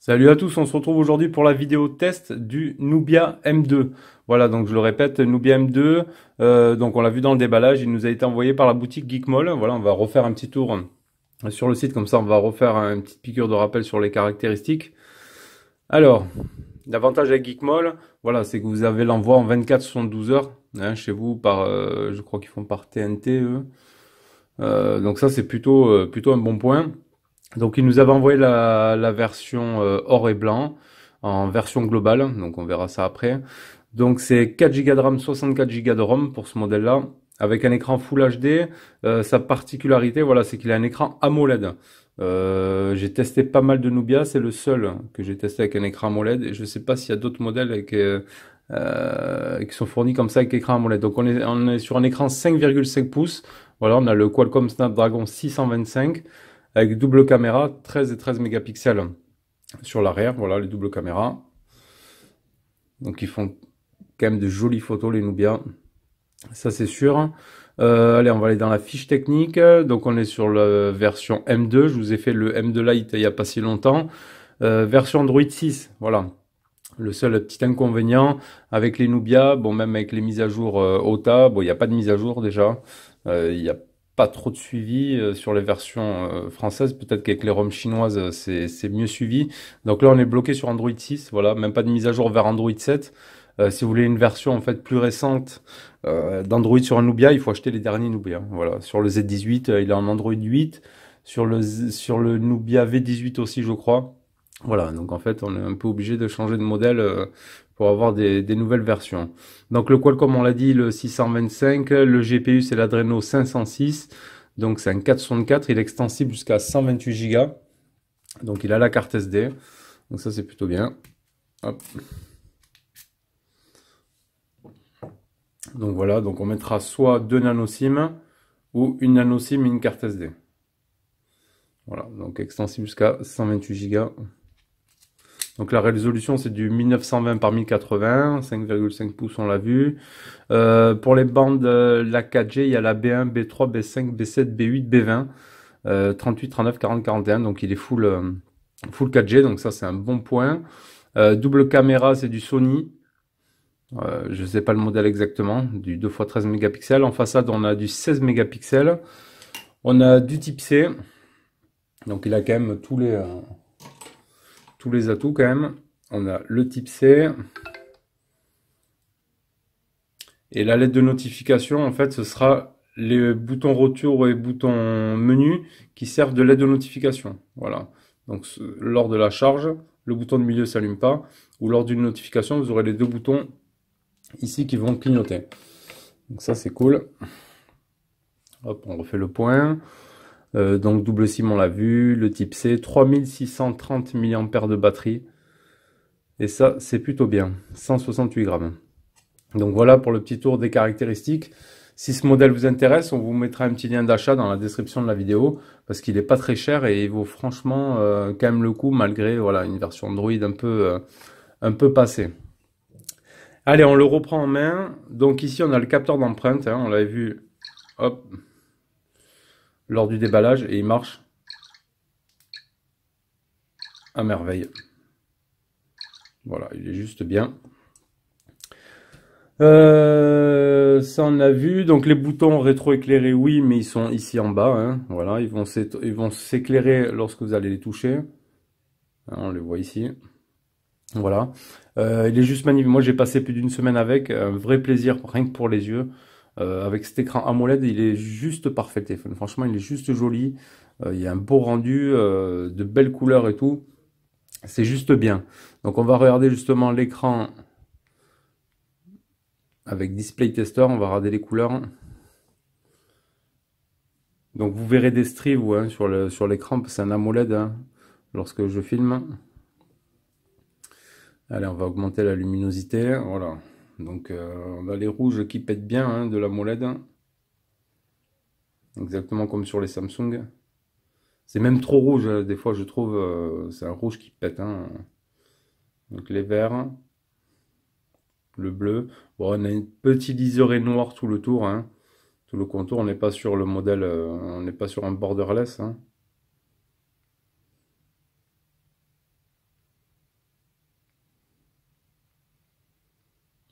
Salut à tous, on se retrouve aujourd'hui pour la vidéo test du Nubia M2. Voilà, donc je le répète, Nubia M2, donc on l'a vu dans le déballage, il nous a été envoyé par la boutique Geekmall. Voilà, on va refaire un petit tour sur le site, comme ça on va refaire une petite piqûre de rappel sur les caractéristiques. Alors, l'avantage avec Geekmall, voilà, c'est que vous avez l'envoi en 24-72 heures, hein, chez vous, je crois qu'ils font par TNT, eux. Donc ça c'est plutôt un bon point. Donc il nous avait envoyé la version or et blanc en version globale, donc on verra ça après. Donc c'est 4 Go de RAM, 64 Go de ROM pour ce modèle-là, avec un écran Full HD. Sa particularité, voilà, c'est qu'il a un écran AMOLED. J'ai testé pas mal de Nubia, c'est le seul que j'ai testé avec un écran AMOLED, et je sais pas s'il y a d'autres modèles qui sont fournis comme ça avec écran AMOLED. Donc on est sur un écran 5,5 pouces. Voilà, on a le Qualcomm Snapdragon 625 avec double caméra, 13 et 13 mégapixels sur l'arrière. Voilà les doubles caméras. Donc ils font quand même de jolies photos les Nubia, ça c'est sûr. Allez, on va aller dans la fiche technique. Donc on est sur la version M2. Je vous ai fait le M2 Lite il n'y a pas si longtemps. Version Android 6, voilà. Le seul petit inconvénient avec les Nubia, bon, même avec les mises à jour OTA, bon, il n'y a pas de mise à jour déjà. Il n'y a pas trop de suivi sur les versions françaises. Peut-être qu'avec les ROM chinoises, c'est mieux suivi. Donc là, on est bloqué sur Android 6. Voilà, même pas de mise à jour vers Android 7. Si vous voulez une version en fait plus récente d'Android sur un Nubia, il faut acheter les derniers Nubia. Voilà, sur le Z18, il est en Android 8. Sur le Nubia V18 aussi, je crois. Voilà, donc en fait, on est un peu obligé de changer de modèle pour avoir des nouvelles versions. Donc le Qualcomm, on l'a dit, le 625, le GPU, c'est l'Adreno 506, donc c'est un 464, il est extensible jusqu'à 128 Go, donc il a la carte SD, donc ça c'est plutôt bien. Hop. Donc voilà, donc on mettra soit 2 nano SIM ou une nano SIM et une carte SD. Voilà, donc extensible jusqu'à 128 Go. Donc la résolution c'est du 1920 par 1080, 5,5 pouces on l'a vu. Pour les bandes la 4G, il y a la B1, B3, B5, B7, B8, B20, 38, 39, 40, 41. Donc il est full 4G, donc ça c'est un bon point. Double caméra, c'est du Sony. Je ne sais pas le modèle exactement, du 2x13 mégapixels. En façade, on a du 16 mégapixels. On a du type C. Donc il a quand même tous les atouts quand même. On a le type C. Et la lettre de notification, en fait, ce sera les boutons retour et boutons menu qui servent de lettre de notification. Voilà. Donc lors de la charge, le bouton de milieu s'allume pas. Ou lors d'une notification, vous aurez les deux boutons ici qui vont clignoter. Donc ça c'est cool. Hop, on refait le point. Donc double SIM on l'a vu, le type C, 3630 mAh de batterie. Et ça c'est plutôt bien, 168 grammes. Donc voilà pour le petit tour des caractéristiques. Si ce modèle vous intéresse, on vous mettra un petit lien d'achat dans la description de la vidéo parce qu'il n'est pas très cher et il vaut franchement quand même le coup malgré voilà, une version Android un peu passée. Allez, on le reprend en main. Donc ici on a le capteur d'empreinte, hein, on l'avait vu hop, lors du déballage et il marche à merveille. Voilà, il est juste bien. Ça on a vu, donc les boutons rétroéclairés oui, mais ils sont ici en bas, hein. Voilà, ils vont s'éclairer lorsque vous allez les toucher, hein, on les voit ici, voilà. Il est juste magnifique, moi j'ai passé plus d'une semaine avec, un vrai plaisir rien que pour les yeux, avec cet écran AMOLED, il est juste parfait le téléphone, franchement il est juste joli, il y a un beau rendu, de belles couleurs et tout, c'est juste bien. Donc on va regarder justement l'écran avec Display Tester, on va regarder les couleurs. Donc vous verrez des stries vous, hein, sur l'écran, c'est un AMOLED hein, lorsque je filme. Allez, on va augmenter la luminosité. Voilà. Donc on a les rouges qui pètent bien hein, de l'AMOLED. Exactement comme sur les Samsung. C'est même trop rouge, des fois je trouve, c'est un rouge qui pète. Hein. Donc les verts, le bleu. Bon, on a une petite liseré noir tout le tour. Hein. Tout le contour, on n'est pas sur le modèle, on n'est pas sur un borderless. Hein.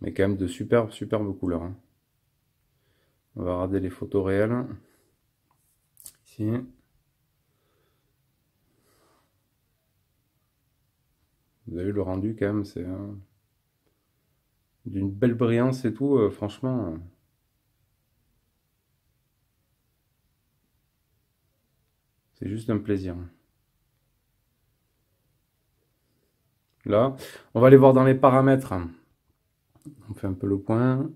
Mais quand même de superbes couleurs, hein. On va regarder les photos réelles. Ici. Vous avez vu le rendu quand même, c'est d'une belle brillance et tout, franchement. C'est juste un plaisir. Là, on va aller voir dans les paramètres. On fait un peu le point.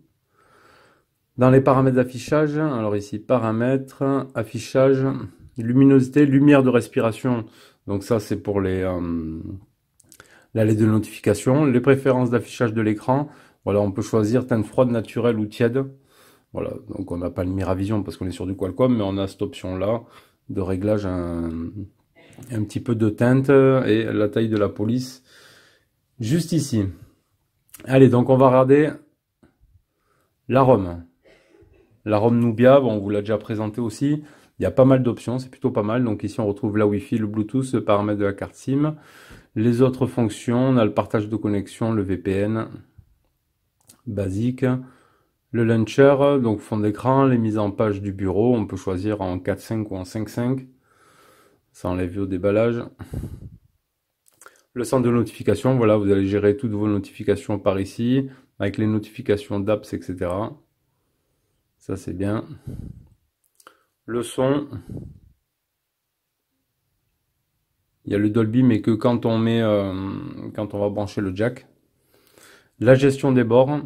Dans les paramètres d'affichage, alors ici, paramètres, affichage, luminosité, lumière de respiration. Donc ça, c'est pour la LED de notification. Les préférences d'affichage de l'écran. Voilà, on peut choisir teinte froide, naturelle ou tiède. Voilà, donc on n'a pas le Miravision parce qu'on est sur du Qualcomm, mais on a cette option-là de réglage un petit peu de teinte et la taille de la police juste ici. Allez, donc on va regarder la ROM. La ROM Nubia, bon, on vous l'a déjà présenté aussi. Il y a pas mal d'options, c'est plutôt pas mal. Donc ici, on retrouve la Wi-Fi, le Bluetooth, le paramètre de la carte SIM. Les autres fonctions, on a le partage de connexion, le VPN, basique. Le launcher, donc fond d'écran, les mises en page du bureau. On peut choisir en 4.5 ou en 5.5. Ça enlève au déballage. Le centre de notification, voilà, vous allez gérer toutes vos notifications par ici, avec les notifications d'apps, etc. Ça, c'est bien. Le son. Il y a le Dolby, mais que quand on met, quand on va brancher le jack. La gestion des bords.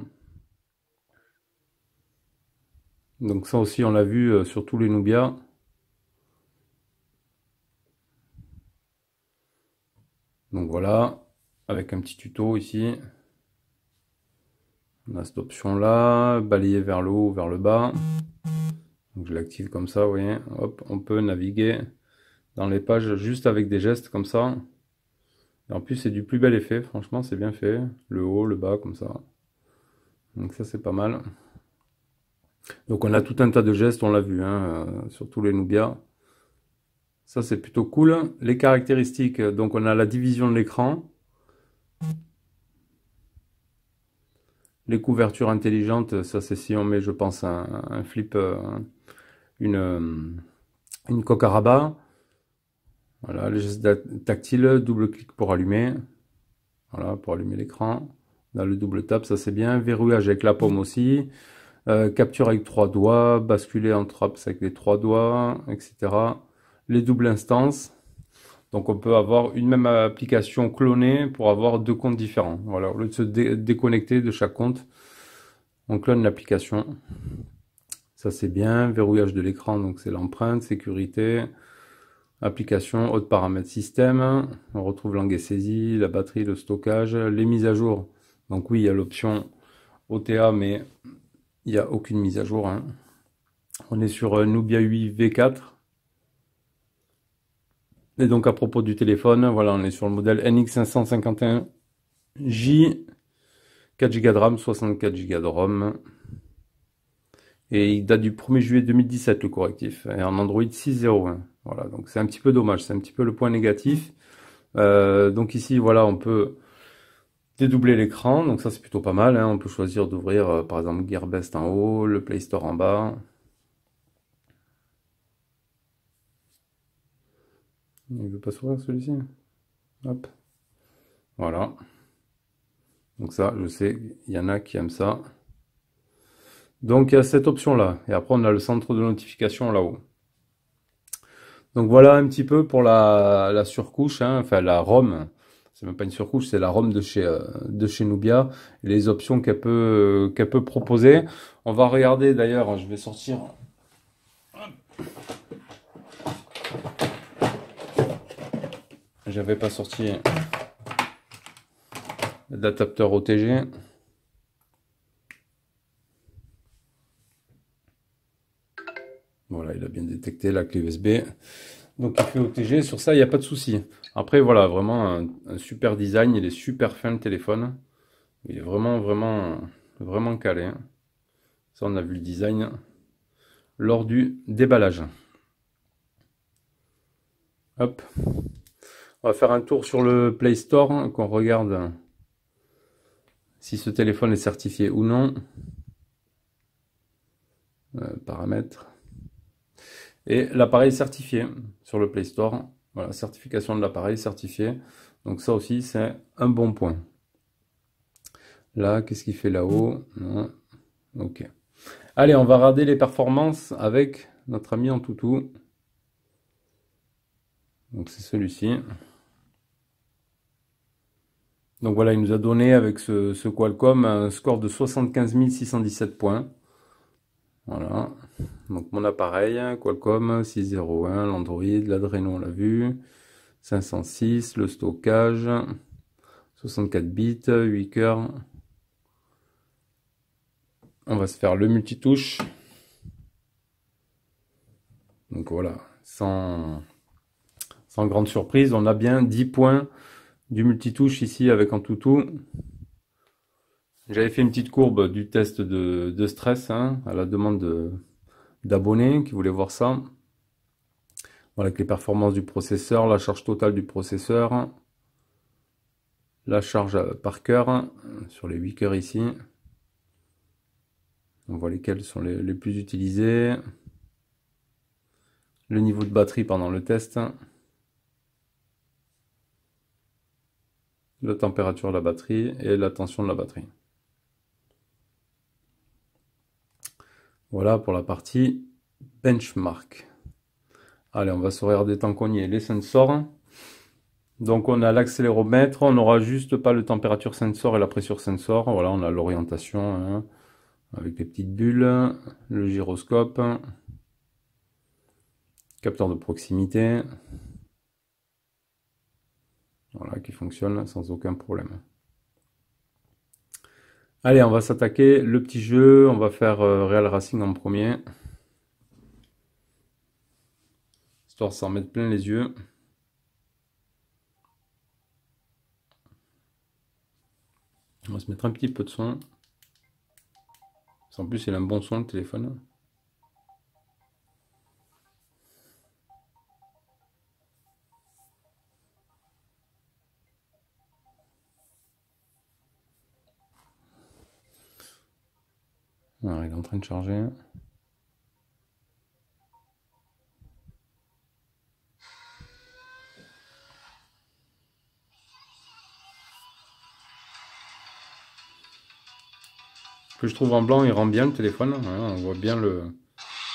Donc ça aussi, on l'a vu sur tous les Nubia. Donc voilà, avec un petit tuto ici. On a cette option là, balayer vers le haut ou vers le bas. Donc je l'active comme ça, vous voyez. Hop, on peut naviguer dans les pages juste avec des gestes comme ça. Et en plus, c'est du plus bel effet, franchement, c'est bien fait. Le haut, le bas, comme ça. Donc ça, c'est pas mal. Donc on a tout un tas de gestes, on l'a vu, hein, sur tous les Nubia. Ça, c'est plutôt cool. Les caractéristiques, donc on a la division de l'écran. Les couvertures intelligentes, ça c'est si on met, je pense, un flip, une coque à rabat. Voilà, les gestes tactiles, double clic pour allumer. Voilà, pour allumer l'écran. Là, le double tap, ça c'est bien. Verrouillage avec la paume aussi. Capture avec 3 doigts. Basculer entre apps avec les 3 doigts, etc. Les doubles instances. Donc on peut avoir une même application clonée pour avoir deux comptes différents. Voilà, au lieu de se déconnecter de chaque compte, on clone l'application. Ça c'est bien. Verrouillage de l'écran, donc c'est l'empreinte, sécurité, application, autres paramètres système. On retrouve langue et saisie, la batterie, le stockage, les mises à jour. Donc oui, il y a l'option OTA, mais il n'y a aucune mise à jour, hein. On est sur Nubia 8 V4. Et donc à propos du téléphone, voilà, on est sur le modèle NX551J, 4 Go de RAM, 64 Go de ROM. Et il date du 1er juillet 2017 le correctif, et en Android 6.0.1. Voilà, donc c'est un petit peu dommage, c'est un petit peu le point négatif. Donc ici, voilà, on peut dédoubler l'écran, donc ça c'est plutôt pas mal, hein. On peut choisir d'ouvrir par exemple Gearbest en haut, le Play Store en bas. Il veut pas s'ouvrir celui-ci. Hop. Voilà. Donc ça, je sais, il y en a qui aiment ça. Donc il y a cette option-là. Et après, on a le centre de notification là-haut. Donc voilà un petit peu pour la surcouche, hein, enfin la ROM. C'est même pas une surcouche, c'est la ROM de chez Nubia. Et les options qu'elle peut proposer. On va regarder d'ailleurs, je vais sortir. J'avais pas sorti l'adaptateur OTG. Voilà, il a bien détecté la clé USB. Donc il fait OTG, sur ça il n'y a pas de souci. Après voilà, vraiment un super design, il est super fin le téléphone. Il est vraiment calé, hein. Ça on a vu le design lors du déballage. Hop. On va faire un tour sur le Play Store, hein, qu'on regarde si ce téléphone est certifié ou non. Paramètres. Et l'appareil est certifié sur le Play Store. Voilà, certification de l'appareil certifié. Donc ça aussi, c'est un bon point. Là, qu'est-ce qu'il fait là-haut? Non. Ok. Allez, on va regarder les performances avec notre ami Antutu. Donc c'est celui-ci. Donc voilà, il nous a donné avec ce Qualcomm un score de 75 617 points. Voilà. Donc mon appareil, Qualcomm 601, l'Android, l'Adreno on l'a vu, 506, le stockage, 64 bits, 8 cœurs. On va se faire le multitouche. Donc voilà, sans grande surprise, on a bien 10 points du multitouche ici avec Antutu. J'avais fait une petite courbe du test de stress hein, à la demande d'abonnés qui voulaient voir ça. Voilà, avec les performances du processeur, la charge totale du processeur, la charge par cœur sur les 8 cœurs ici. On voit lesquels sont les plus utilisés. Le niveau de batterie pendant le test. La température de la batterie et la tension de la batterie. Voilà pour la partie benchmark. Allez, on va se regarder tant qu'on y est les sensors. Donc on a l'accéléromètre, on n'aura juste pas le température sensor et la pression sensor. Voilà, on a l'orientation hein, avec les petites bulles, le gyroscope, capteur de proximité. Voilà, qui fonctionne sans aucun problème. Allez, on va s'attaquer le petit jeu. On va faire Real Racing en premier. Histoire de s'en mettre plein les yeux. On va se mettre un petit peu de son. En plus, il a un bon son le téléphone. Alors, il est en train de charger. Que je trouve en blanc, il rend bien le téléphone. Voilà, on voit bien le...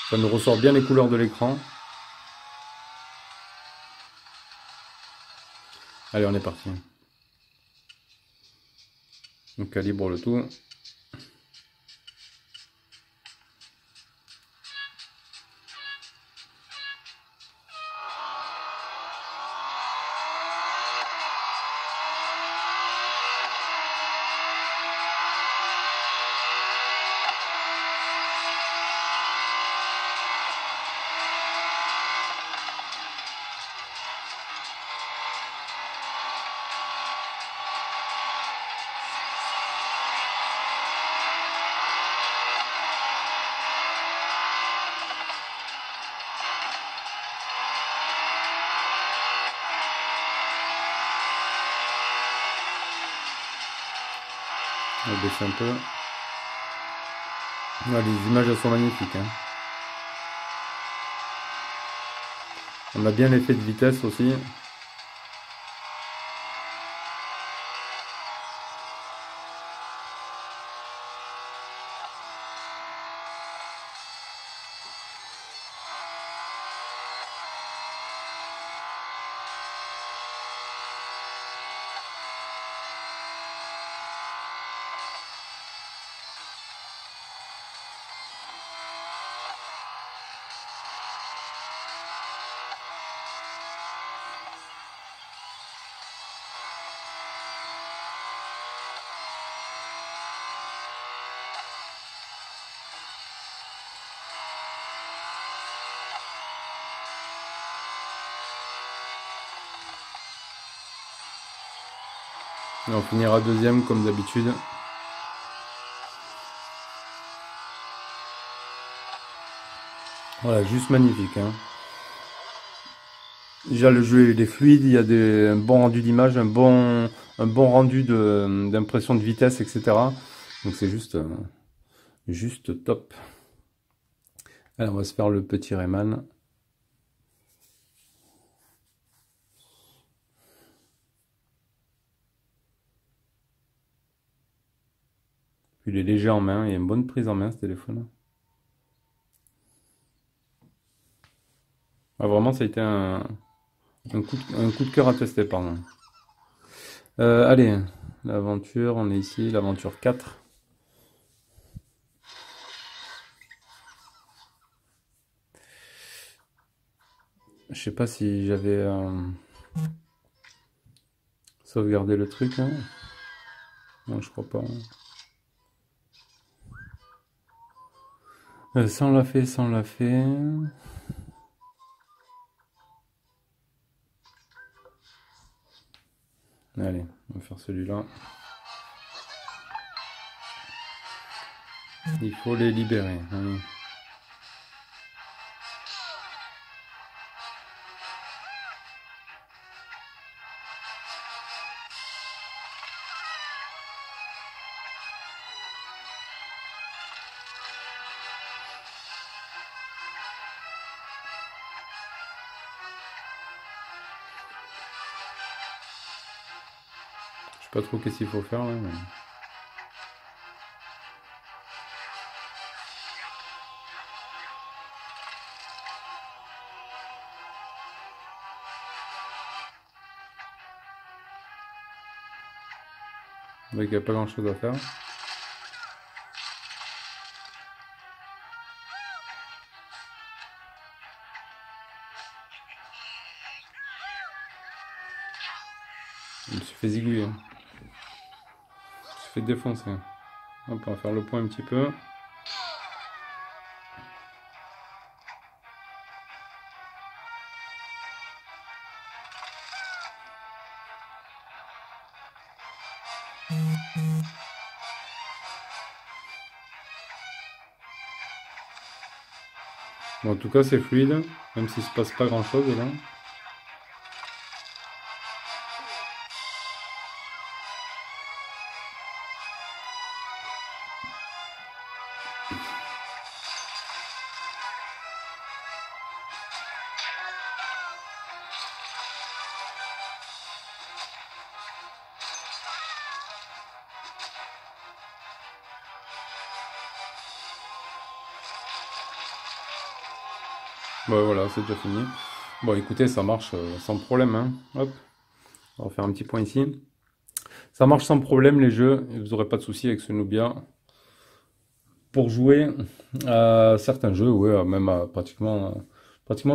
Ça nous ressort bien les couleurs de l'écran. Allez, on est parti. On calibre le tout. On va baisser un peu. Ah, les images elles sont magnifiques. Hein. On a bien l'effet de vitesse aussi. Et on finira deuxième comme d'habitude. Voilà, juste magnifique. Hein. Déjà le jeu il est fluide, il y a un bon rendu d'image, un bon rendu d'impression de vitesse, etc. Donc c'est juste top. Allez, on va se faire le petit Rayman. Il est léger en main, il y a une bonne prise en main ce téléphone. Ah, vraiment, ça a été un coup de cœur à tester, pardon. Allez, l'aventure, on est ici, l'aventure 4. Je sais pas si j'avais sauvegardé le truc, hein. Non, je crois pas. Ça on l'a fait, ça on l'a fait. Allez, on va faire celui-là. Il faut les libérer. Allez. Je sais pas trop qu'est-ce qu'il faut faire là. Donc il n'y a pas grand chose à faire. Il me suis fait zigouiller. Je me suis fait défoncer. Hop, on va faire le point un petit peu. Bon, en tout cas, c'est fluide, même s'il se passe pas grand chose là. Bon, voilà, c'est déjà fini. Bon, écoutez, ça marche sans problème, hein. Hop, on va faire un petit point ici. Ça marche sans problème les jeux, et vous n'aurez pas de soucis avec ce Nubia. Pour jouer à certains jeux, ouais, même à pratiquement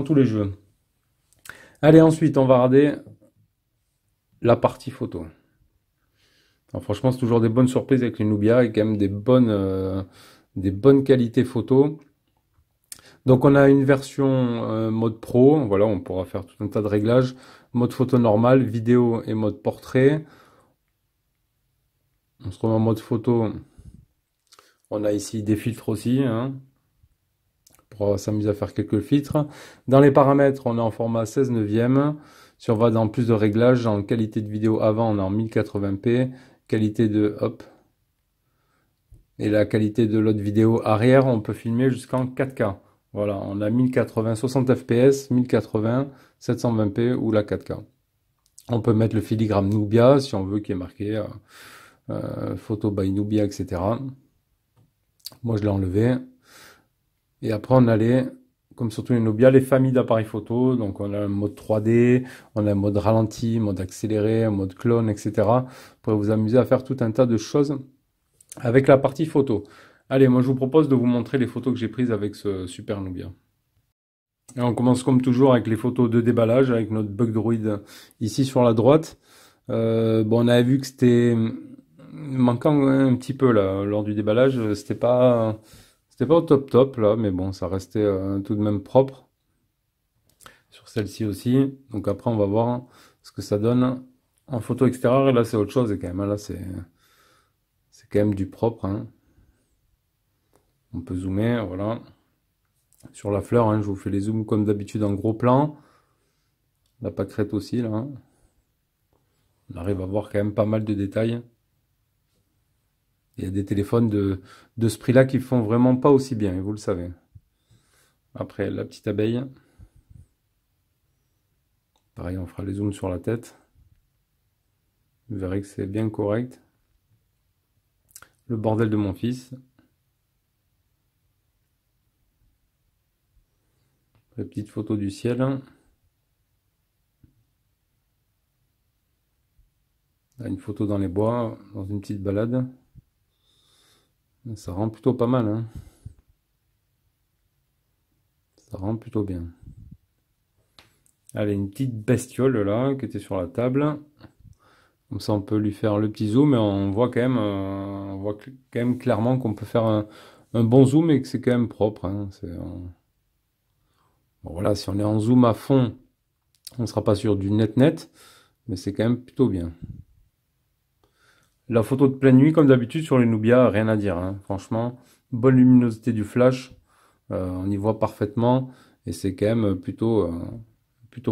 tous les jeux. Allez, ensuite, on va regarder la partie photo. Alors, franchement, c'est toujours des bonnes surprises avec les Nubia et quand même des bonnes qualités photo. Donc, on a une version mode pro. Voilà, on pourra faire tout un tas de réglages. Mode photo normal, vidéo et mode portrait. On se remet en mode photo. On a ici des filtres aussi, hein, pour s'amuser à faire quelques filtres. Dans les paramètres, on est en format 16 neuvième. Si on va dans plus de réglages, en qualité de vidéo avant, on est en 1080p. Qualité de... Hop. Et la qualité de l'autre vidéo arrière, on peut filmer jusqu'en 4K. Voilà, on a 1080, 60 fps, 1080, 720p ou la 4K. On peut mettre le filigrane Nubia si on veut qu'il y ait marqué photo by Nubia, etc. Moi, je l'ai enlevé. Et après, on a comme surtout les Nubia, les familles d'appareils photo. Donc, on a un mode 3D, on a un mode ralenti, mode accéléré, un mode clone, etc. Pour vous amuser à faire tout un tas de choses avec la partie photo. Allez, moi, je vous propose de vous montrer les photos que j'ai prises avec ce super Nubia. Et on commence comme toujours avec les photos de déballage, avec notre bug droid ici sur la droite. Bon, on avait vu que c'était manquant un petit peu là, lors du déballage. C'était pas au top top là, mais bon, ça restait tout de même propre. Sur celle-ci aussi. Donc après, on va voir ce que ça donne en photo extérieure. Et là, c'est autre chose quand même. Là, c'est quand même du propre, hein. On peut zoomer, voilà. Sur la fleur, hein, je vous fais les zooms comme d'habitude en gros plan. La pâquerette aussi, là, hein. On arrive à voir quand même pas mal de détails. Il y a des téléphones de ce prix-là qui font vraiment pas aussi bien, vous le savez. Après, la petite abeille. Pareil, on fera les zooms sur la tête. Vous verrez que c'est bien correct. Le bordel de mon fils. La petite photo du ciel. Là, une photo dans les bois, dans une petite balade. Ça rend plutôt pas mal, hein. Ça rend plutôt bien. Allez, une petite bestiole là, qui était sur la table. Comme ça, on peut lui faire le petit zoom et on voit quand même, quand même clairement qu'on peut faire un bon zoom et que c'est quand même propre, hein. Bon, voilà, si on est en zoom à fond, on ne sera pas sur du net, mais c'est quand même plutôt bien. La photo de pleine nuit, comme d'habitude, sur les Nubia, rien à dire, hein. Franchement, bonne luminosité du flash, on y voit parfaitement et c'est quand même plutôt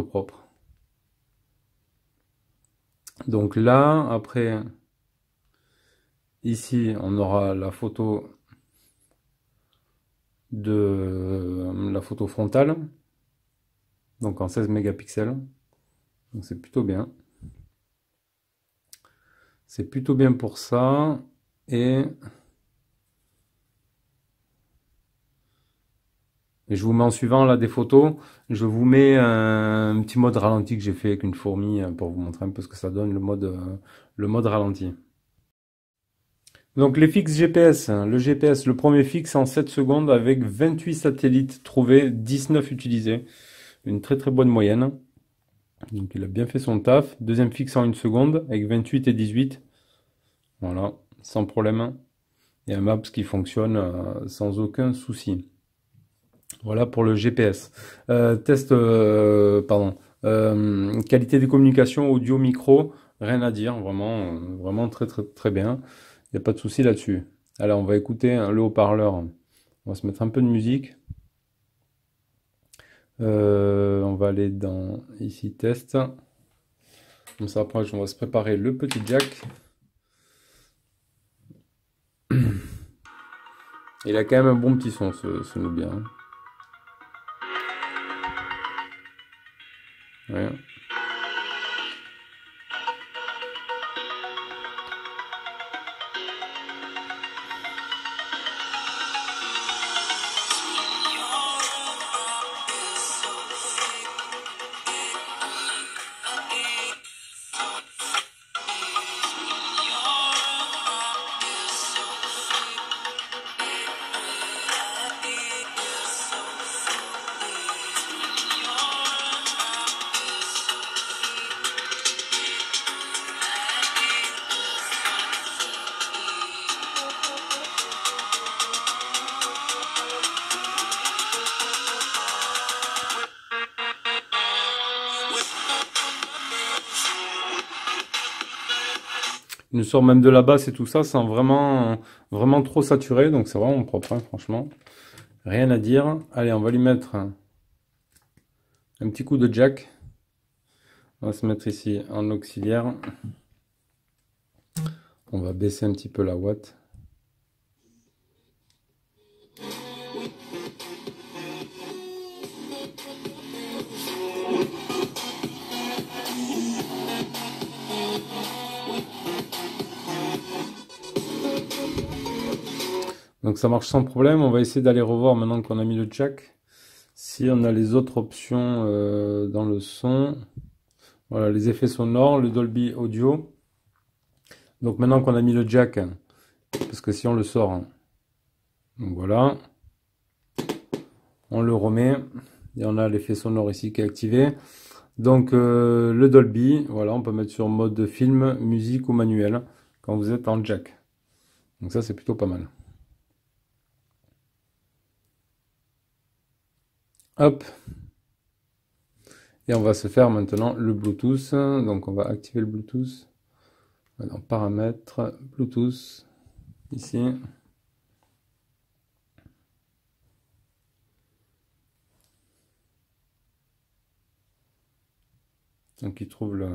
propre. Donc là, après, ici, on aura la photo la photo frontale, donc en 16 mégapixels. Donc c'est plutôt bien. C'est plutôt bien pour ça. Et je vous mets en suivant là des photos. Je vous mets un petit mode ralenti que j'ai fait avec une fourmi pour vous montrer un peu ce que ça donne le mode ralenti. Donc les fixes GPS, hein. Le GPS, le premier fixe en 7 secondes avec 28 satellites trouvés, 19 utilisés. Une très très bonne moyenne. Donc il a bien fait son taf. Deuxième fixe en 1 seconde avec 28 et 18. Voilà, sans problème. Et un Maps qui fonctionne sans aucun souci. Voilà pour le GPS. Pardon. Qualité des communications, audio, micro, rien à dire. Vraiment, vraiment très très très bien. Il n'y a pas de souci là-dessus. Alors on va écouter le haut-parleur. On va se mettre un peu de musique. On va aller dans ici test. Comme ça après on va se préparer le petit jack. Il a quand même un bon petit son ce Nubia, hein. Ouais. Il nous sort même de la basse et tout ça sans vraiment trop saturé. Donc c'est vraiment propre, hein, franchement. Rien à dire. Allez, on va lui mettre un petit coup de jack. On va se mettre ici en auxiliaire. On va baisser un petit peu la watt. Donc ça marche sans problème. On va essayer d'aller revoir maintenant qu'on a mis le jack. Si on a les autres options dans le son. Voilà, les effets sonores, le Dolby Audio. Donc maintenant qu'on a mis le jack, parce que si on le sort, hein, donc voilà, on le remet. Et on a l'effet sonore ici qui est activé. Donc le Dolby, voilà, on peut mettre sur mode film, musique ou manuel quand vous êtes en jack. Donc ça c'est plutôt pas mal. Hop. Et on va se faire maintenant le Bluetooth. Donc on va activer le Bluetooth. Dans paramètres, Bluetooth, ici. Donc il trouve le...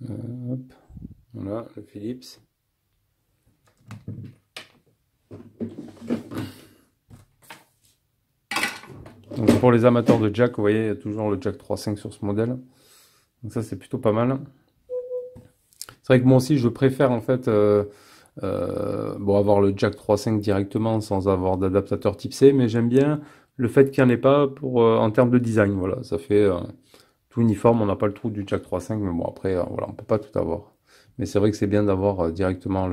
hop, voilà, le Philips. Donc pour les amateurs de jack, vous voyez, il y a toujours le jack 3.5 sur ce modèle. Donc ça, c'est plutôt pas mal. C'est vrai que moi aussi, je préfère en fait bon, avoir le jack 3.5 directement sans avoir d'adaptateur type C, mais j'aime bien le fait qu'il n'y en ait pas pour, en termes de design. Voilà, ça fait tout uniforme, on n'a pas le trou du jack 3.5, mais bon, après, voilà, on peut pas tout avoir. Mais c'est vrai que c'est bien d'avoir directement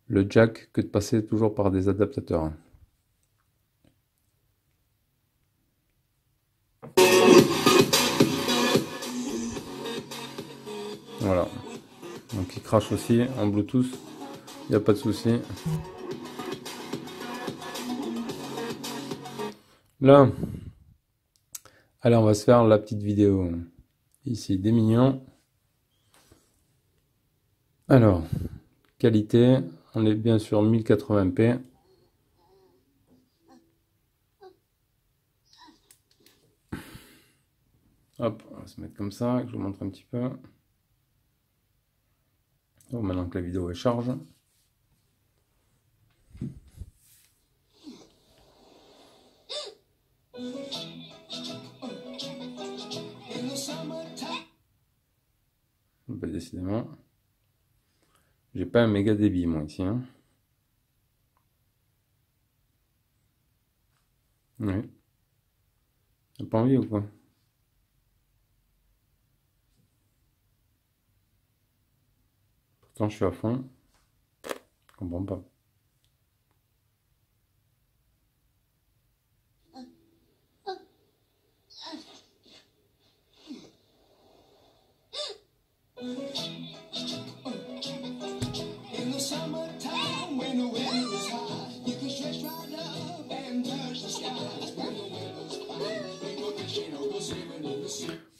le jack que de passer toujours par des adaptateurs. Voilà. Donc il crache aussi en Bluetooth, il n'y a pas de souci. Là, allez, on va se faire la petite vidéo ici des mignons. Alors, qualité, on est bien sur 1080p. Hop, on va se mettre comme ça, que je vous montre un petit peu. Donc maintenant que la vidéo est charge. Bah, décidément, j'ai pas un méga débit moi ici. Hein. Oui. T'as pas envie ou quoi? Pourtant je suis à fond. Je comprends pas.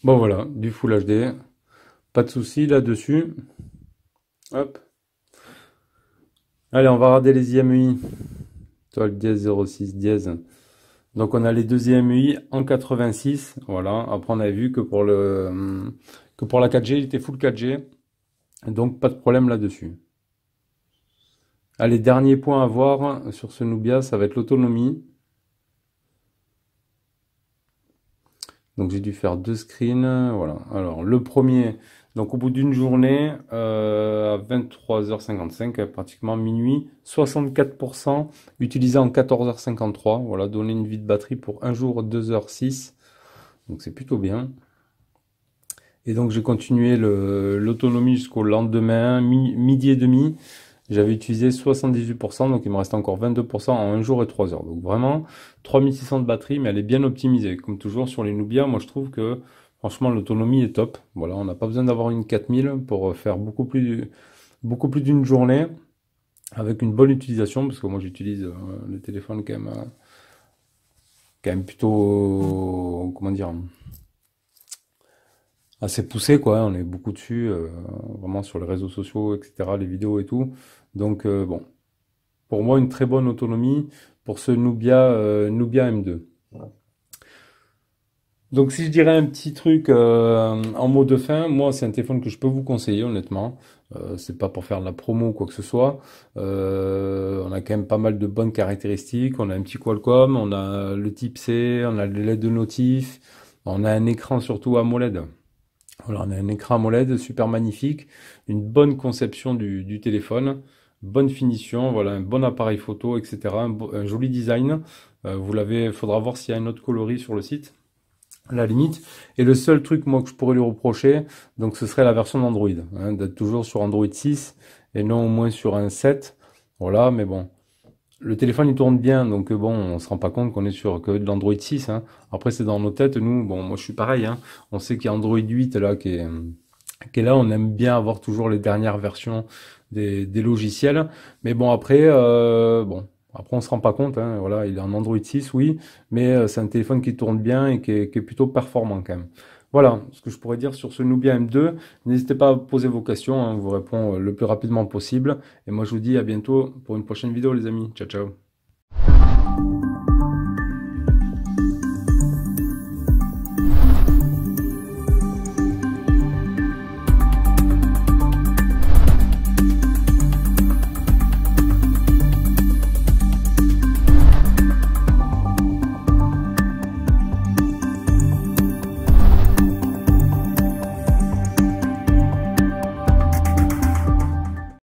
Bon voilà, du Full HD. Pas de souci là-dessus. Hop. Allez, on va regarder les IMEI. Toile dièse 06 dièse. Donc on a les deux IMEI en 86. Voilà. Après on avait vu que pour la 4G, il était full 4G. Donc pas de problème là-dessus. Allez, dernier point à voir sur ce Nubia, ça va être l'autonomie. Donc j'ai dû faire deux screens. Voilà. Alors le premier, donc au bout d'une journée, à 23h55, pratiquement minuit, 64% utilisé en 14h53. Voilà, donner une vie de batterie pour un jour 2h06. Donc c'est plutôt bien. Et donc j'ai continué l'autonomie jusqu'au lendemain, midi et demi. J'avais utilisé 78%, donc il me reste encore 22% en 1 jour et 3 heures. Donc vraiment, 3600 de batterie, mais elle est bien optimisée. Comme toujours sur les Nubia, moi je trouve que franchement l'autonomie est top. Voilà, on n'a pas besoin d'avoir une 4000 pour faire beaucoup plus d'une journée avec une bonne utilisation, parce que moi j'utilise le téléphone quand même plutôt, comment dire, assez poussé quoi, on est beaucoup dessus, vraiment sur les réseaux sociaux, etc., les vidéos et tout. Donc bon, pour moi une très bonne autonomie pour ce Nubia M2. Donc si je dirais un petit truc en mot de fin, moi c'est un téléphone que je peux vous conseiller honnêtement. C'est pas pour faire de la promo ou quoi que ce soit. On a quand même pas mal de bonnes caractéristiques. On a un petit Qualcomm, on a le type C, on a le LED de notif, on a un écran surtout AMOLED. Voilà, on a un écran AMOLED super magnifique, une bonne conception du téléphone, bonne finition, voilà, un bon appareil photo, etc. Un joli design. Faudra voir s'il y a un autre coloris sur le site, à la limite. Et le seul truc moi que je pourrais lui reprocher, donc ce serait la version d'Android, hein, d'être toujours sur Android 6 et non au moins sur un 7. Voilà, mais bon. Le téléphone il tourne bien, donc bon, on se rend pas compte qu'on est sur que de l'Android 6. Hein. Après c'est dans nos têtes, nous, bon, moi je suis pareil. Hein. On sait qu'il y a Android 8 là qui est là. On aime bien avoir toujours les dernières versions des logiciels. Mais bon après on se rend pas compte. Hein. Voilà, il est en Android 6, oui, mais c'est un téléphone qui tourne bien et qui est plutôt performant quand même. Voilà ce que je pourrais dire sur ce Nubia M2. N'hésitez pas à poser vos questions, hein, je vous réponds le plus rapidement possible. Et moi je vous dis à bientôt pour une prochaine vidéo les amis. Ciao ciao.